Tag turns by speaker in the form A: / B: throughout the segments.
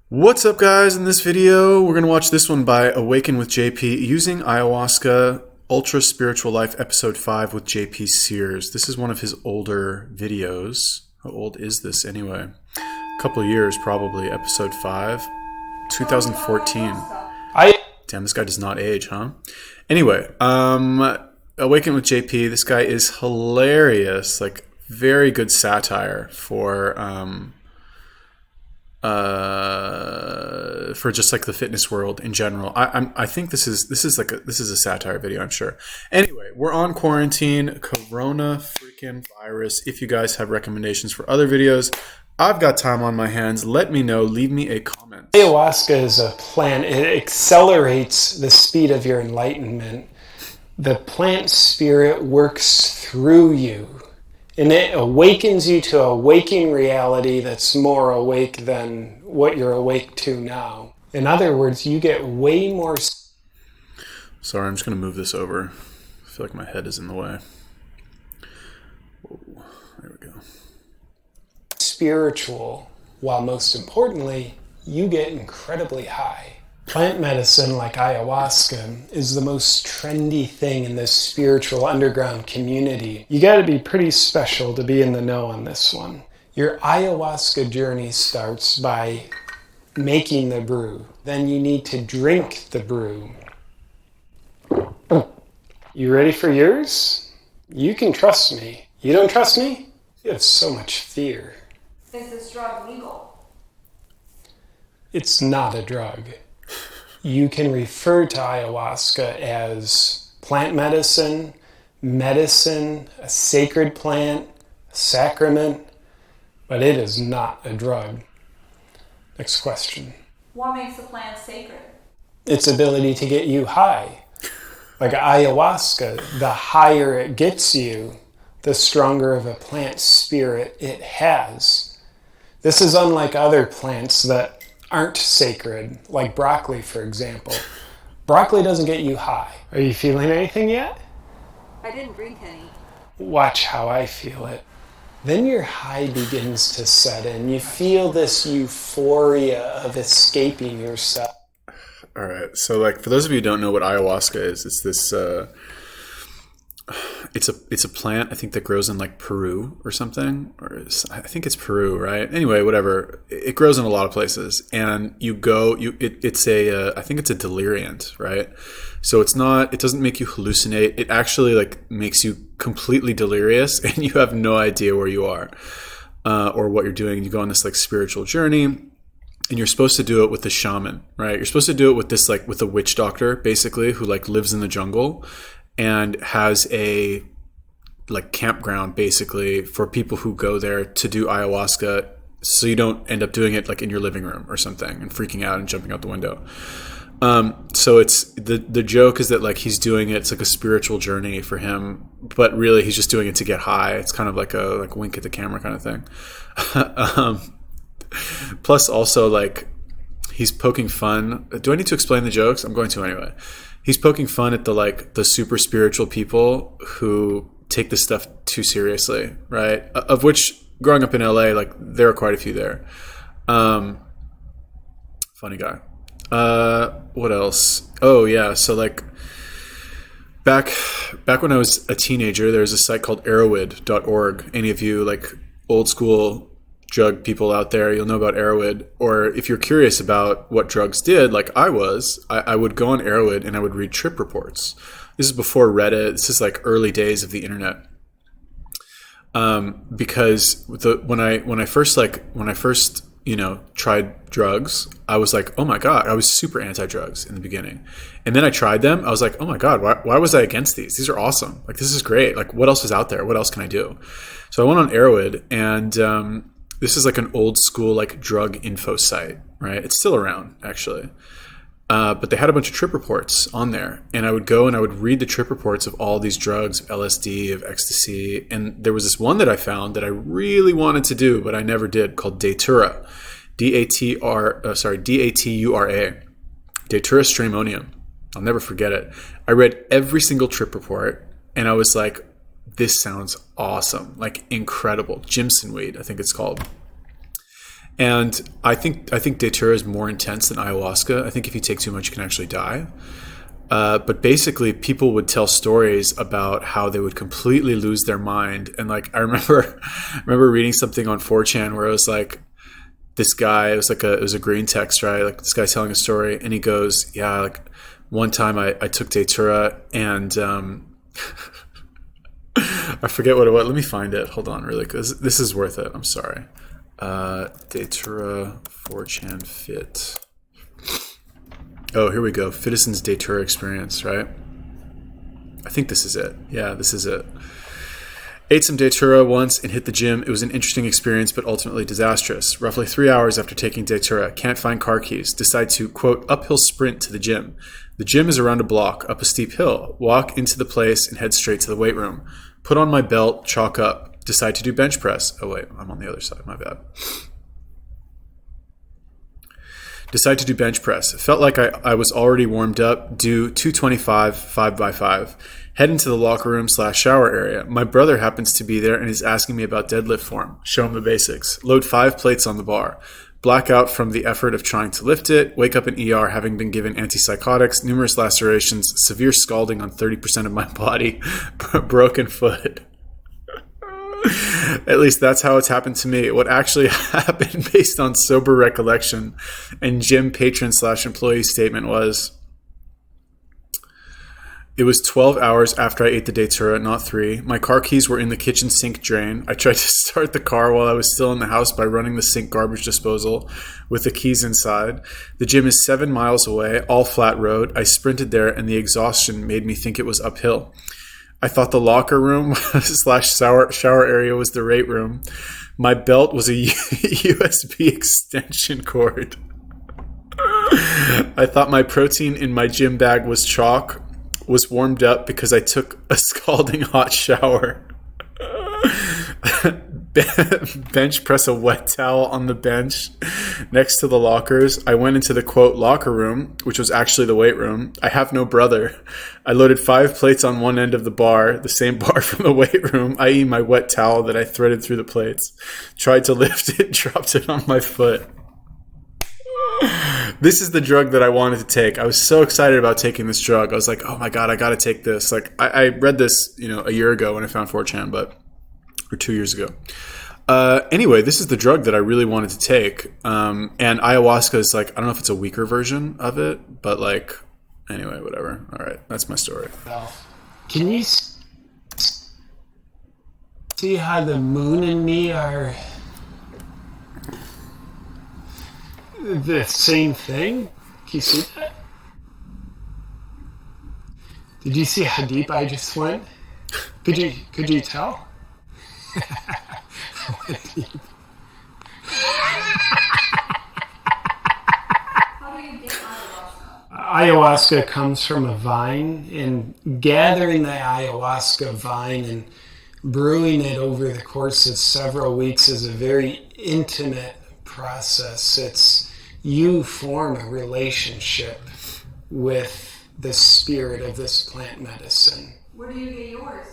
A: What's up, guys? In this video, we're going to watch this one by Awaken with JP using Ayahuasca Ultra Spiritual Life Episode 5 with JP Sears. This is one of his older videos. How old is this anyway? A couple of years, probably. Episode 5, 2014. Damn, this guy does not age, huh? Anyway, Awaken with JP. This guy is hilarious. Like, very good satire for just like the fitness world in general. I think this is a satire video, I'm sure. Anyway, we're on quarantine, corona freaking virus. If you guys have recommendations for other videos, I've got time on my hands. Let me know. Leave me a comment.
B: Ayahuasca is a plant. It accelerates the speed of your enlightenment. The plant spirit works through you. And it awakens you to a waking reality that's more awake than what you're awake to now. In other words, you get way more...
A: Sorry, I'm just going to move this over. I feel like my head is in the way. Whoa, there we go.
B: Spiritual, while most importantly, you get incredibly high. Plant medicine like ayahuasca is the most trendy thing in this spiritual underground community. You gotta be pretty special to be in the know on this one. Your ayahuasca journey starts by making the brew. Then you need to drink the brew. You ready for yours? You can trust me. You don't trust me? You have so much fear.
C: Is this drug legal?
B: It's not a drug. You can refer to ayahuasca as plant medicine, a sacred plant, a sacrament, but it is not a drug. Next question.
C: What makes the plant sacred?
B: Its ability to get you high. Like ayahuasca, the higher it gets you, the stronger of a plant spirit it has. This is unlike other plants that aren't sacred, like broccoli, for example. Broccoli doesn't get you high. Are you feeling anything yet?
C: I didn't drink any.
B: Watch how I feel it. Then your high begins to set in. You feel this euphoria of escaping yourself.
A: All right. So, like, for those of you who don't know what ayahuasca is, it's this... It's a plant, I think, that grows in like Peru or something, I think it's Peru, right? Anyway, whatever. It grows in a lot of places, and I think it's a deliriant, right? So it doesn't make you hallucinate. It actually like makes you completely delirious, and you have no idea where you are or what you're doing. You go on this like spiritual journey, and you're supposed to do it with the shaman, right? You're supposed to do it with this like with a witch doctor, basically, who like lives in the jungle and has a like campground basically for people who go there to do ayahuasca, so you don't end up doing it like in your living room or something and freaking out and jumping out the window. So it's the joke is that like he's doing it, it's like a spiritual journey for him, but really he's just doing it to get high. It's kind of like a like wink at the camera kind of thing. Plus also like he's poking fun. Do I need to explain the jokes? I'm going to anyway. He's poking fun at the super spiritual people who take this stuff too seriously, right? Of which, growing up in LA, like there are quite a few there. Funny guy. What else? Oh yeah, so like back when I was a teenager, there was a site called Arrowhead.org. Any of you like old school drug people out there, you'll know about Arrowhead. Or if you're curious about what drugs did, like I would go on Arrowhead and I would read trip reports. This is before Reddit. This is like early days of the internet. Because when I first tried drugs, I was like, oh my God, I was super anti-drugs in the beginning. And then I tried them. I was like, oh my God, why was I against these? These are awesome. Like, this is great. Like, what else is out there? What else can I do? So I went on Arrowhead, and this is like an old school like drug info site, right? It's still around actually. But they had a bunch of trip reports on there, and I would go and I would read the trip reports of all these drugs, of LSD, of ecstasy. And there was this one that I found that I really wanted to do, but I never did, called Datura, Datura, Datura Stramonium. I'll never forget it. I read every single trip report, and I was like, this sounds awesome, like incredible. Jimson weed, I think it's called. And I think Datura is more intense than ayahuasca. I think if you take too much, you can actually die. But basically, people would tell stories about how they would completely lose their mind. And like I remember reading something on 4chan where it was like this guy. It was a green text, right? Like this guy telling a story, and he goes, "Yeah, like one time I took Datura and." I forget what it was. Let me find it. Hold on, really, because this is worth it. I'm sorry. Datura 4chan fit. Oh, here we go. Fitison's Datura experience, right? I think this is it. Yeah, this is it. Ate some Datura once and hit the gym. It was an interesting experience, but ultimately disastrous. Roughly 3 hours after taking Datura, can't find car keys. Decide to, quote, uphill sprint to the gym. The gym is around a block, up a steep hill. Walk into the place and head straight to the weight room. Put on my belt, chalk up. Decide to do bench press. Oh, wait, I'm on the other side. My bad. Decide to do bench press. It felt like I was already warmed up. Do 225, 5x5. Head into the locker room / shower area. My brother happens to be there and is asking me about deadlift form. Show him the basics. Load 5 plates on the bar. Black out from the effort of trying to lift it. Wake up in ER having been given antipsychotics, numerous lacerations, severe scalding on 30% of my body, broken foot. At least that's how it's happened to me. What actually happened based on sober recollection and gym patron / employee statement was, it was 12 hours after I ate the Datura, not 3. My car keys were in the kitchen sink drain. I tried to start the car while I was still in the house by running the sink garbage disposal with the keys inside. The gym is 7 miles away, all flat road. I sprinted there and the exhaustion made me think it was uphill. I thought the locker room / shower area was the weight room. My belt was a USB extension cord. I thought my protein in my gym bag was chalk. Was warmed up because I took a scalding hot shower. Bench press a wet towel on the bench next to the lockers. I went into the, quote, locker room, which was actually the weight room. I have no brother. I loaded 5 plates on one end of the bar, the same bar from the weight room, i.e. my wet towel that I threaded through the plates. Tried to lift it, dropped it on my foot. This is the drug that I wanted to take. I was so excited about taking this drug. I was like, oh my God, I got to take this. Like I read this, a year ago when I found 4chan, or 2 years ago. Anyway, this is the drug that I really wanted to take. And ayahuasca is like, I don't know if it's a weaker version of it, but like, anyway, whatever. All right. That's my story.
B: Can you see how the moon and me are the same thing? Can you see that? Did you see how deep I just went? Could you tell?
C: How do you get ayahuasca?
B: Ayahuasca comes from a vine, and gathering the ayahuasca vine and brewing it over the course of several weeks is a very intimate process. It's you form a relationship with the spirit of this plant medicine.
C: Where do you get yours?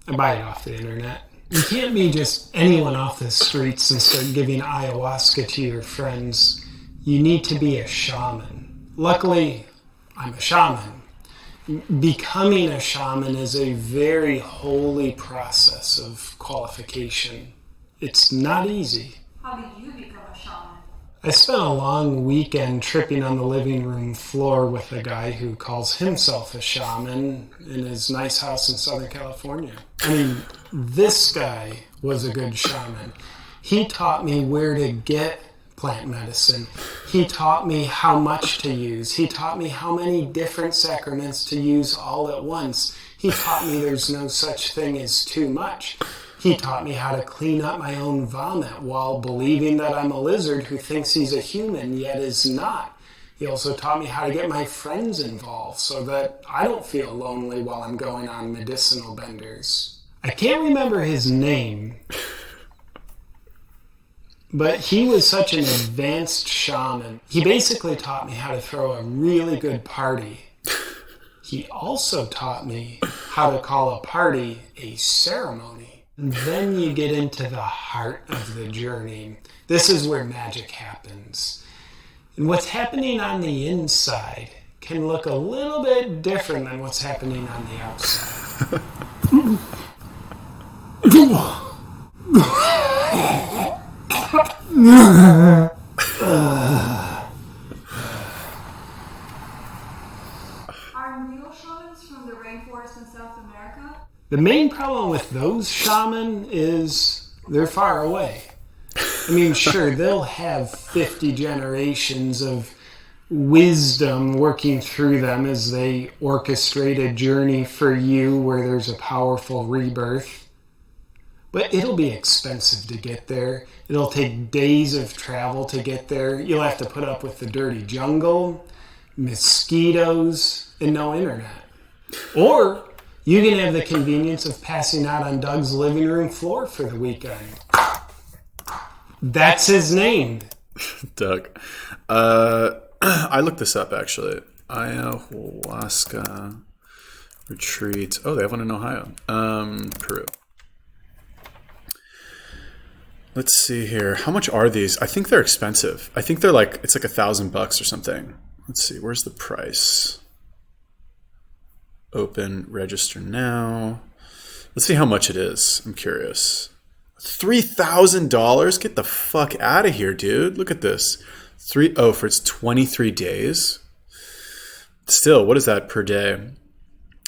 B: I buy it off the internet. You can't be just anyone off the streets and start giving ayahuasca to your friends. You need to be a shaman. Luckily, I'm a shaman. Becoming a shaman is a very holy process of qualification. It's not easy.
C: How did you become a shaman?
B: I spent a long weekend tripping on the living room floor with a guy who calls himself a shaman in his nice house in Southern California. I mean, this guy was a good shaman. He taught me where to get plant medicine. He taught me how much to use. He taught me how many different sacraments to use all at once. He taught me there's no such thing as too much. He taught me how to clean up my own vomit while believing that I'm a lizard who thinks he's a human yet is not. He also taught me how to get my friends involved so that I don't feel lonely while I'm going on medicinal benders. I can't remember his name, but he was such an advanced shaman. He basically taught me how to throw a really good party. He also taught me how to call a party a ceremony. And then you get into the heart of the journey. This is where magic happens. And what's happening on the inside can look a little bit different than what's happening on the outside.
C: Are real shamans from the rainforest in South America?
B: The main problem with those shaman is they're far away. I mean, sure, they'll have 50 generations of wisdom working through them as they orchestrate a journey for you where there's a powerful rebirth. But it'll be expensive to get there. It'll take days of travel to get there. You'll have to put up with the dirty jungle, mosquitoes, and no internet. Or you can have the convenience of passing out on Doug's living room floor for the weekend. That's his name.
A: Doug. I looked this up, actually. Ayahuasca retreat. Oh, they have one in Ohio. Peru. Let's see here. How much are these? I think they're expensive. I think they're like, it's like $1,000 or something. Let's see. Where's the price? Open, register now. Let's see how much it is. I'm curious. $3,000? Get the fuck out of here, dude. Look at this. For it's 23 days. Still, what is that per day?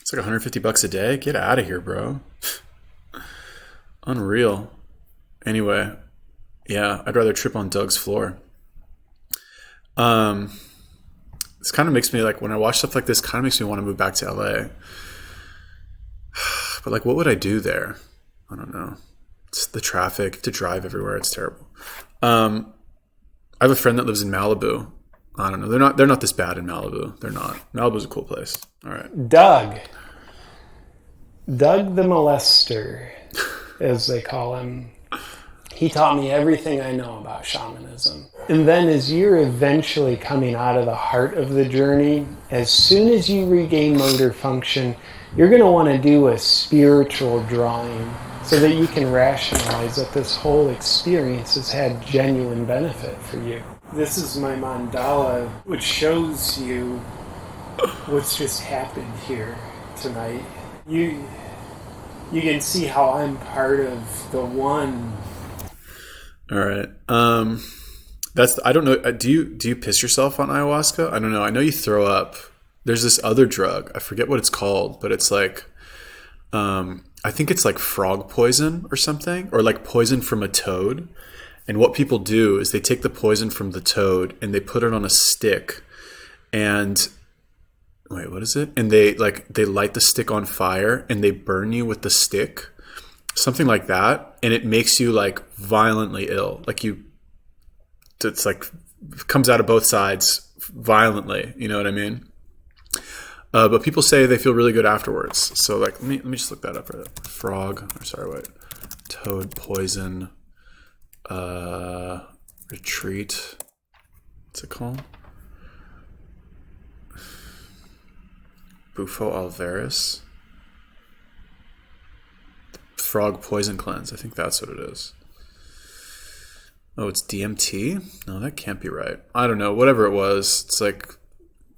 A: It's like $150 a day. Get out of here, bro. Unreal. Anyway, yeah, I'd rather trip on Doug's floor. This kind of makes me like, when I watch stuff like this, kind of makes me want to move back to LA. But like, what would I do there? I don't know. It's the traffic, to drive everywhere. It's terrible. I have a friend that lives in Malibu. I don't know. They're not this bad in Malibu. They're not. Malibu's a cool place. All right.
B: Doug the molester, as they call him. He taught me everything I know about shamanism. And then as you're eventually coming out of the heart of the journey, as soon as you regain motor function, you're going to want to do a spiritual drawing so that you can rationalize that this whole experience has had genuine benefit for you. This is my mandala, which shows you what's just happened here tonight. You can see how I'm part of the one.
A: All right. I don't know. Do you piss yourself on ayahuasca? I don't know. I know you throw up. There's this other drug. I forget what it's called, but it's like, I think it's like frog poison or something, or like poison from a toad. And what people do is they take the poison from the toad and they put it on a stick and wait, what is it? And they light the stick on fire and they burn you with the stick. Something like that, and it makes you like violently ill. It's like comes out of both sides violently. You know what I mean? But people say they feel really good afterwards. So like, let me just look that up. Toad poison, retreat. What's it called? Bufo alvaris. Frog poison cleanse. I think that's what it is. Oh, it's DMT? No, that can't be right. I don't know. Whatever it was, it's like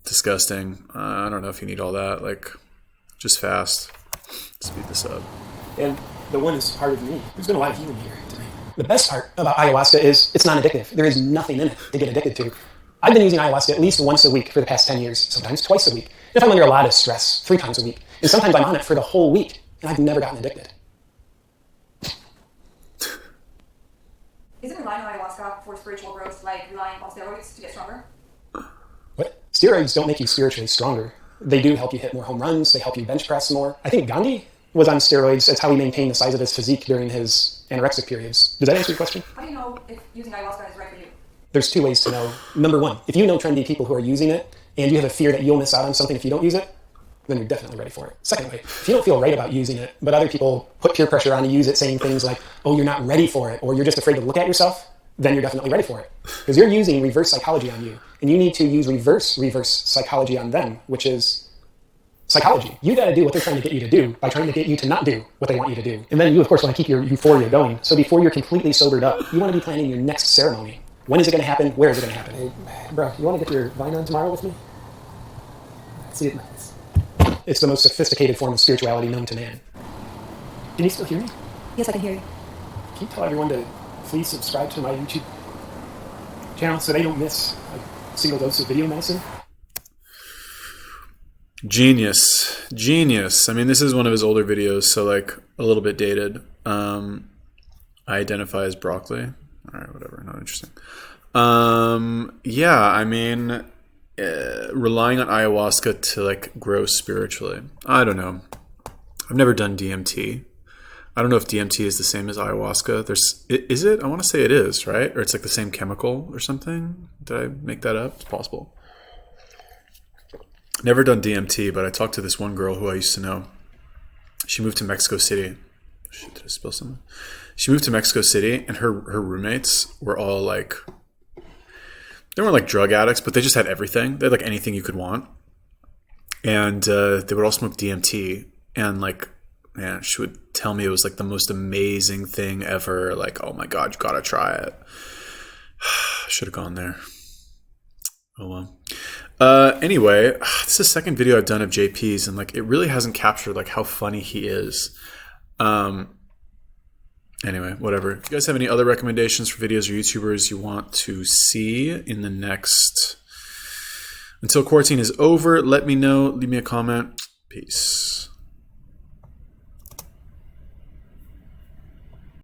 A: disgusting. I don't know if you need all that. Like, just fast. Speed this up.
B: And the one is part of me. There's been a lot of healing here tonight. The best part about ayahuasca is it's non-addictive. There is nothing in it to get addicted to. I've been using ayahuasca at least once a week for the past 10 years, sometimes twice a week. If I'm under a lot of stress, 3 times a week. And sometimes I'm on it for the whole week, and I've never gotten addicted.
C: Isn't relying on ayahuasca for spiritual growth like relying on steroids to get stronger?
B: What? Steroids don't make you spiritually stronger. They do help you hit more home runs. They help you bench press more. I think Gandhi was on steroids. That's how he maintained the size of his physique during his anorexic periods. Does that answer your question?
C: How do you know if using ayahuasca is right for you?
B: There's 2 ways to know. Number 1, if you know trendy people who are using it and you have a fear that you'll miss out on something if you don't use it, then you're definitely ready for it. Secondly, if you don't feel right about using it, but other people put peer pressure on to use it, saying things like, oh, you're not ready for it, or you're just afraid to look at yourself, then you're definitely ready for it. Because you're using reverse psychology on you, and you need to use reverse psychology on them, which is psychology. You got to do what they're trying to get you to do by trying to get you to not do what they want you to do. And then you, of course, want to keep your euphoria going. So before you're completely sobered up, you want to be planning your next ceremony. When is it going to happen? Where is it going to happen? Hey, bro, you want to get your vine on tomorrow with me? See it. It's the most sophisticated form of spirituality known to man. Can you still hear me?
C: Yes, I can hear you.
B: Can you tell everyone to please subscribe to my YouTube channel so they don't miss a single dose of video medicine?
A: Genius. I mean, this is one of his older videos, so like a little bit dated. I identify as broccoli. All right, whatever. Not interesting. Yeah, I mean, relying on ayahuasca to like grow spiritually. I don't know. I've never done DMT. I don't know if DMT is the same as ayahuasca. Is it? I want to say it is, right? Or it's like the same chemical or something. Did I make that up? It's possible. Never done DMT, but I talked to this one girl who I used to know. She moved to Mexico City. Shit, did I spill something? She moved to Mexico City, and her roommates were all like, they weren't like drug addicts, but they just had everything. They had like anything you could want. And they would all smoke DMT. And like, man, she would tell me it was like the most amazing thing ever. Like, oh my God, you gotta try it. Should have gone there. Oh well. Anyway, this is the second video I've done of JP's, and like it really hasn't captured like how funny he is. Anyway, whatever. If you guys have any other recommendations for videos or YouTubers you want to see in the next, until quarantine is over, let me know. Leave me a comment. Peace.